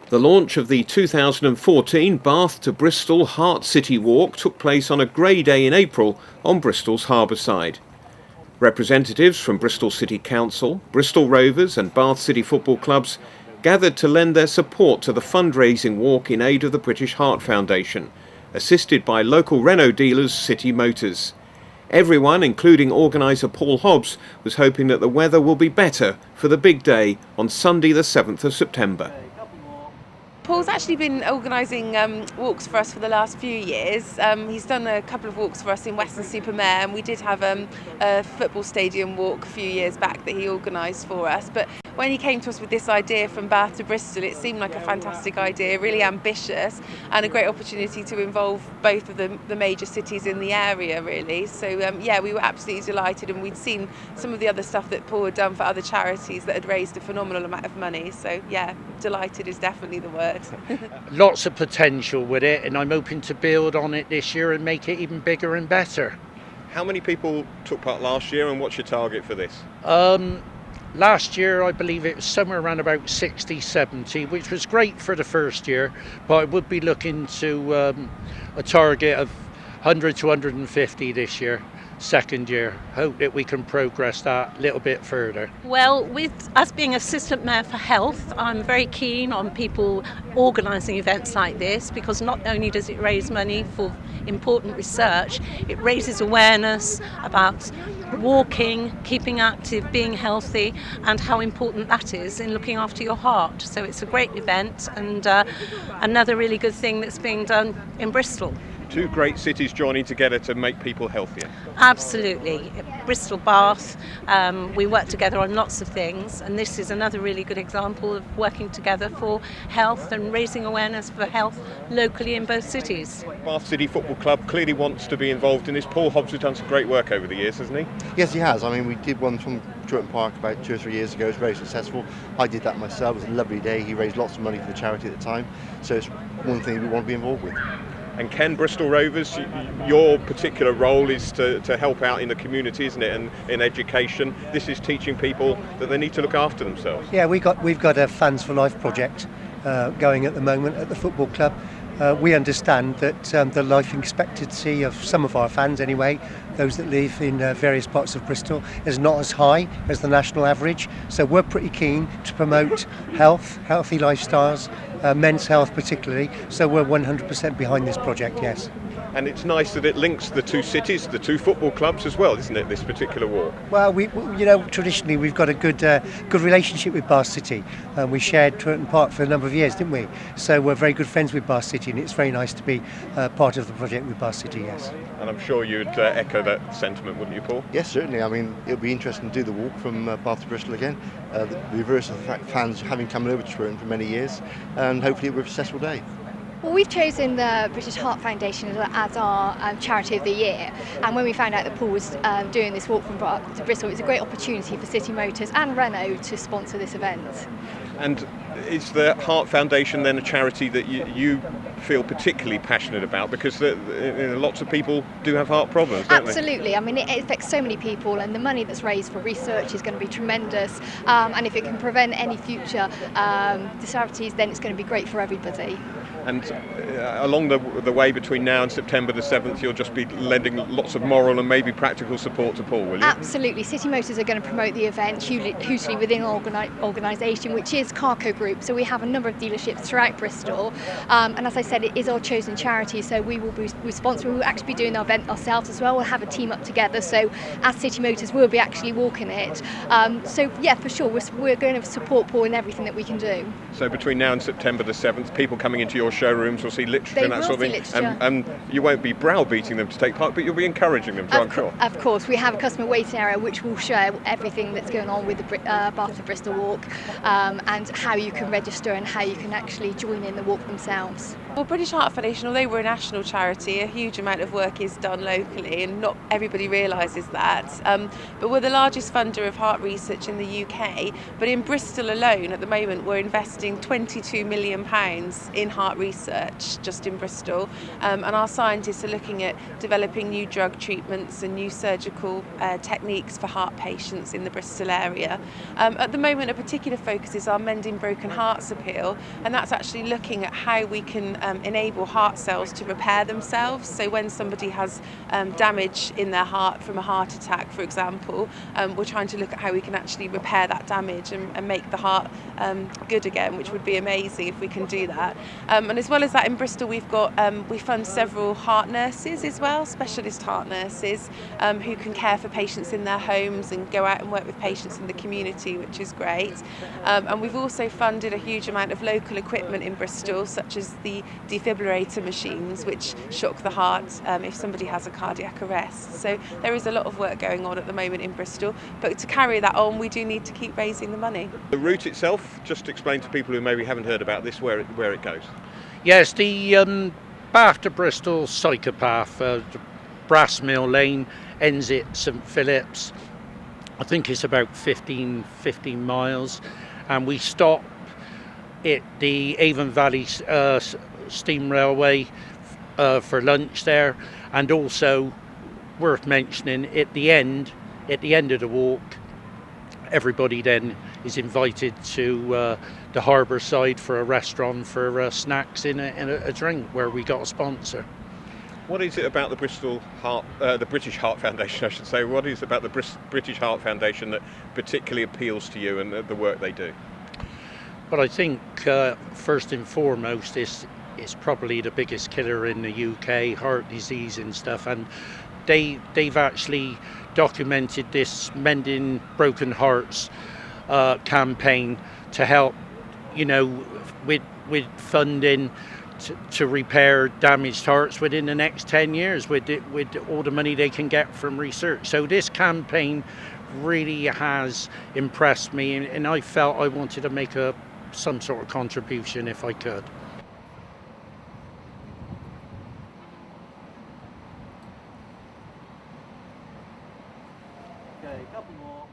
The launch of the 2014 Bath to Bristol Heart City Walk took place on a grey day in April on Bristol's harbour side. Representatives from Bristol City Council, Bristol Rovers and Bath City football clubs gathered to lend their support to the fundraising walk in aid of the British Heart Foundation, assisted by local Renault dealers City Motors. Everyone, including organiser Paul Hobbs, was hoping that the weather will be better for the big day on Sunday the 7th of September. Paul's actually been organising walks for us for the last few years. He's done a couple of walks for us in Weston-super-Mare, and we did have a football stadium walk a few years back that he organised for us. But when he came to us with this idea from Bath to Bristol, it seemed like a fantastic idea, really ambitious, and a great opportunity to involve both of the major cities in the area, really. So yeah, we were absolutely delighted, and we'd seen some of the other stuff that Paul had done for other charities that had raised a phenomenal amount of money. So yeah, delighted is definitely the word. Lots of potential with it, and I'm hoping to build on it this year and make it even bigger and better. How many people took part last year, and what's your target for this? Last year I believe it was somewhere around about 60, 70, which was great for the first year, but I would be looking to a target of 100 to 150 this year. Second year, hope that we can progress that a little bit further. Well, with us being Assistant Mayor for Health, I'm very keen on people organising events like this, because not only does it raise money for important research, it raises awareness about walking, keeping active, being healthy, and how important that is in looking after your heart. So it's a great event, and another really good thing that's being done in Bristol. Two great cities joining together to make people healthier. Absolutely. Bristol, Bath, we work together on lots of things, and this is another really good example of working together for health and raising awareness for health locally in both cities. Bath City Football Club clearly wants to be involved in this. Paul Hobbs has done some great work over the years, hasn't he? Yes, he has. I mean, we did one from Churton Park about 2 or 3 years ago. It was very successful. I did that myself. It was a lovely day. He raised lots of money for the charity at the time, so it's one thing we want to be involved with. And Ken, Bristol Rovers, your particular role is to help out in the community, isn't it, and in education. This is teaching people that they need to look after themselves. Yeah, we've got a Fans for Life project going at the moment at the football club. We understand that the life expectancy of some of our fans anyway, those that live in various parts of Bristol, is not as high as the national average. So we're pretty keen to promote health, healthy lifestyles, men's health particularly. So we're 100% behind this project, yes. And it's nice that it links the two cities, the two football clubs as well, isn't it, this particular walk? Well, we traditionally we've got a good relationship with Bath City. We shared Churton Park for a number of years, didn't we? So we're very good friends with Bath City, and it's very nice to be part of the project with Bath City, yes. And I'm sure you'd echo that sentiment, wouldn't you, Paul? Yes, certainly. I mean, it'll be interesting to do the walk from Bath to Bristol again. The reverse of the fact fans having come over to Churton for many years, and hopefully it'll be a successful day. Well, we've chosen the British Heart Foundation as our charity of the year, and when we found out that Paul was doing this walk from Bath to Bristol, it was a great opportunity for City Motors and Renault to sponsor this event. And is the Heart Foundation then a charity that you feel particularly passionate about? Because lots of people do have heart problems, don't they? Absolutely. I mean, it affects so many people, and the money that's raised for research is going to be tremendous. And if it can prevent any future disparities, then it's going to be great for everybody. And along the way between now and September the 7th, you'll just be lending lots of moral and maybe practical support to Paul, will you? Absolutely. City Motors are going to promote the event hugely within our organisation, which is Carco Group. So we have a number of dealerships throughout Bristol. And as I said, it is our chosen charity, so we will be responsible. We will actually be doing the event ourselves as well. We'll have a team up together. So as City Motors, we'll be actually walking it. So yeah, for sure, we're going to support Paul in everything that we can do. So between now and September the 7th, people coming into your showrooms will see literature and that sort of thing, and you won't be browbeating them to take part, but you'll be encouraging them to, I'm sure. Of course, we have a customer waiting area which will show everything that's going on with the Bath to Bristol walk, and how you can register and how you can actually join in the walk themselves. Well, British Heart Foundation, although we're a national charity, a huge amount of work is done locally, and not everybody realises that. But we're the largest funder of heart research in the UK. But in Bristol alone, at the moment, we're investing £22 million in heart research research just in Bristol, and our scientists are looking at developing new drug treatments and new surgical techniques for heart patients in the Bristol area. At the moment, a particular focus is our Mending Broken Hearts appeal, and that's actually looking at how we can enable heart cells to repair themselves. So when somebody has damage in their heart from a heart attack, for example, we're trying to look at how we can actually repair that damage and make the heart good again, which would be amazing if we can do that. And as well as that, in Bristol we fund several heart nurses as well, specialist heart nurses, who can care for patients in their homes and go out and work with patients in the community, which is great. And we've also funded a huge amount of local equipment in Bristol, such as the defibrillator machines, which shock the heart if somebody has a cardiac arrest. So there is a lot of work going on at the moment in Bristol, but to carry that on, we do need to keep raising the money. The route itself, just explain to people who maybe haven't heard about this where it goes. Yes, the Bath to Bristol psychopath, Brass Mill Lane, ends at St Philip's. I think it's about 15 miles, and we stop at the Avon Valley Steam Railway for lunch there, and also worth mentioning at the end of the walk, everybody then is invited to the harbour side for a restaurant for snacks and a drink, where we got a sponsor. What is it about the British Heart Foundation, I should say? What is it about the British Heart Foundation that particularly appeals to you and the work they do? But I think first and foremost is probably the biggest killer in the UK, heart disease and stuff, and they've actually documented this Mending Broken Hearts campaign to help, with funding to repair damaged hearts within the next 10 years with all the money they can get from research. So this campaign really has impressed me, and I felt I wanted to make some sort of contribution if I could. Okay, a couple more.